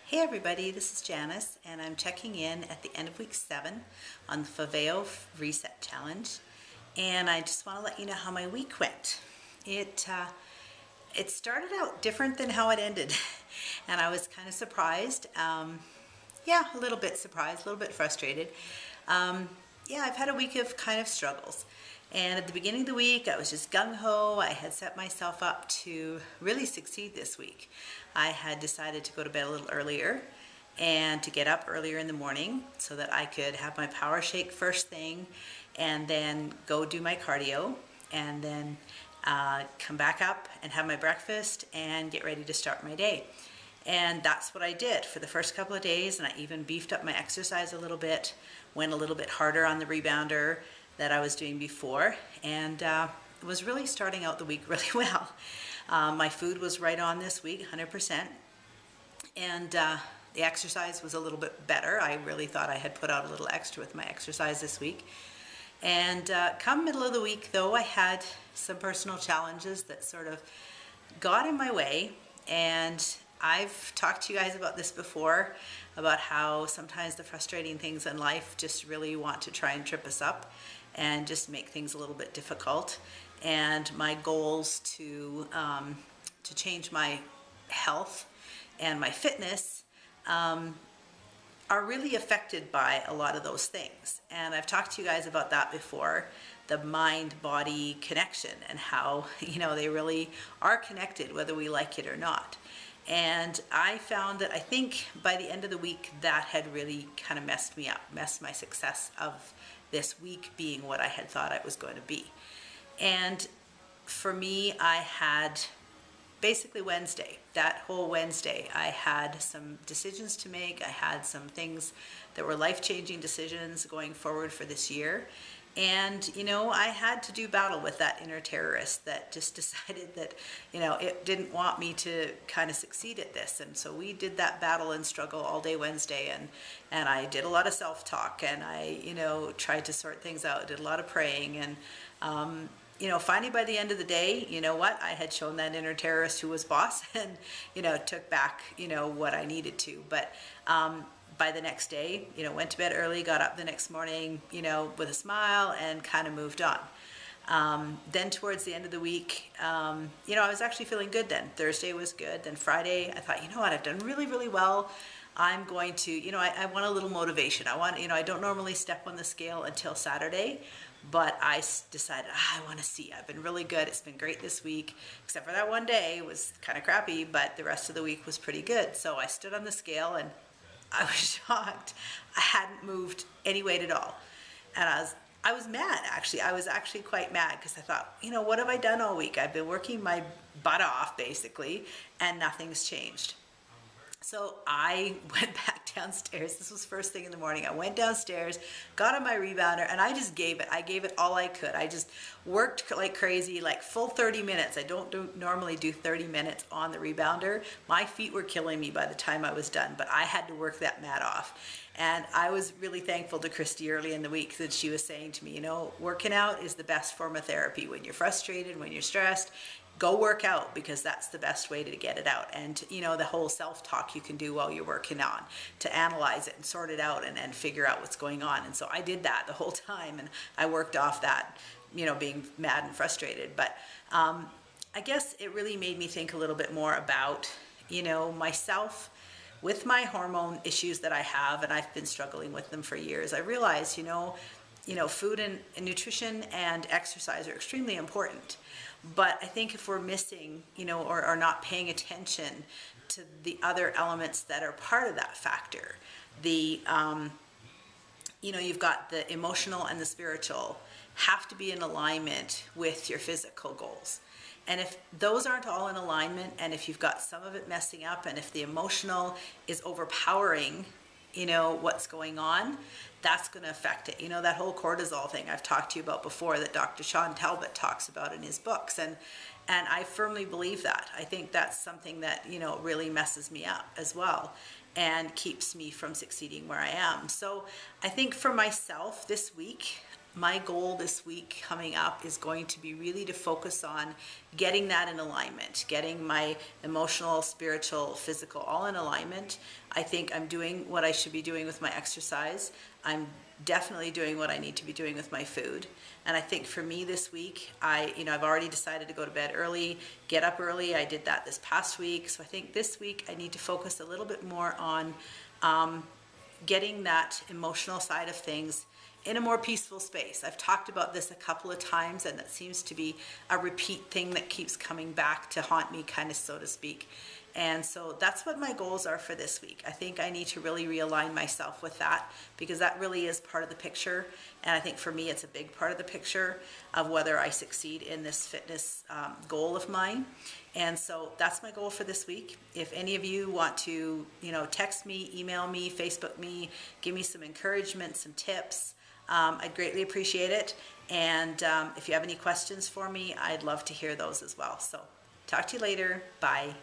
Hey everybody, this is Janice, and I'm checking in at the end of week 7 on the Favao Reset Challenge, and I just want to let you know how my week went. It started out different than how it ended, and I was kind of surprised. A little bit surprised, a little bit frustrated. I've had a week of kind of struggles. And at the beginning of the week, I was just gung-ho. I had set myself up to really succeed this week. I had decided to go to bed a little earlier and to get up earlier in the morning so that I could have my power shake first thing and then go do my cardio and then come back up and have my breakfast and get ready to start my day. And that's what I did for the first couple of days, and I even beefed up my exercise a little bit, went a little bit harder on the rebounder that I was doing before, and was really starting out the week really well. My food was right on this week, 100%, and the exercise was a little bit better. I really thought I had put out a little extra with my exercise this week. And come middle of the week, though, I had some personal challenges that sort of got in my way, and I've talked to you guys about this before, about how sometimes the frustrating things in life just really want to try and trip us up and just make things a little bit difficult. And my goals to change my health and my fitness are really affected by a lot of those things. And I've talked to you guys about that before, the mind-body connection and how, they really are connected whether we like it or not. And I found that I think by the end of the week that had really kind of messed me up, messed my success of this week being what I had thought it was going to be. And for me, I had basically Wednesday, that whole Wednesday, I had some decisions to make. I had some things that were life-changing decisions going forward for this year. And, I had to do battle with that inner terrorist that just decided that, it didn't want me to kind of succeed at this. And so we did that battle and struggle all day Wednesday. And I did a lot of self-talk, and I, tried to sort things out, did a lot of praying. And, finally by the end of the day, I had shown that inner terrorist who was boss and, took back, what I needed to. But, by the next day, went to bed early, got up the next morning, with a smile and kind of moved on. Then towards the end of the week, I was actually feeling good then. Thursday was good. Then Friday, I thought, I've done really, really well. I'm going to, I want a little motivation. I don't normally step on the scale until Saturday, but I decided, I want to see. I've been really good. It's been great this week, except for that one day. It was kind of crappy, but the rest of the week was pretty good. So I stood on the scale and I was shocked. I hadn't moved any weight at all. And I was mad, actually. I was actually quite mad because I thought, what have I done all week? I've been working my butt off, basically, and nothing's changed. So I went back downstairs. This was first thing in the morning. I went downstairs, got on my rebounder, and I just gave it. I gave it all I could. I just worked like crazy, like full 30 minutes. I don't normally do 30 minutes on the rebounder. My feet were killing me by the time I was done, but I had to work that mat off. And I was really thankful to Christy early in the week that she was saying to me, working out is the best form of therapy. When you're frustrated, when you're stressed, go work out, because that's the best way to get it out. And the whole self-talk you can do while you're working on to analyze it and sort it out and figure out what's going on. And so I did that the whole time, and I worked off that, being mad and frustrated. But I guess it really made me think a little bit more about, myself with my hormone issues that I have, and I've been struggling with them for years. I realized, food and nutrition and exercise are extremely important. But I think if we're missing, or not paying attention to the other elements that are part of that factor, you've got the emotional and the spiritual have to be in alignment with your physical goals. And if those aren't all in alignment, and if you've got some of it messing up, and if the emotional is overpowering, what's going on, that's going to affect it. That whole cortisol thing I've talked to you about before that Dr. Sean Talbot talks about in his books. And I firmly believe that. I think that's something that, really messes me up as well and keeps me from succeeding where I am. So I think for myself this week, my goal this week coming up is going to be really to focus on getting that in alignment, getting my emotional, spiritual, physical all in alignment. I think I'm doing what I should be doing with my exercise. I'm definitely doing what I need to be doing with my food. And I think for me this week, I've already decided to go to bed early, get up early. I did that this past week. So I think this week I need to focus a little bit more on getting that emotional side of things in a more peaceful space. I've talked about this a couple of times, and that seems to be a repeat thing that keeps coming back to haunt me, kind of, so to speak. And so that's what my goals are for this week. I think I need to really realign myself with that, because that really is part of the picture. And I think for me, it's a big part of the picture of whether I succeed in this fitness goal of mine. And so that's my goal for this week. If any of you want to, text me, email me, Facebook me, give me some encouragement, some tips, I'd greatly appreciate it. And if you have any questions for me, I'd love to hear those as well. So talk to you later. Bye.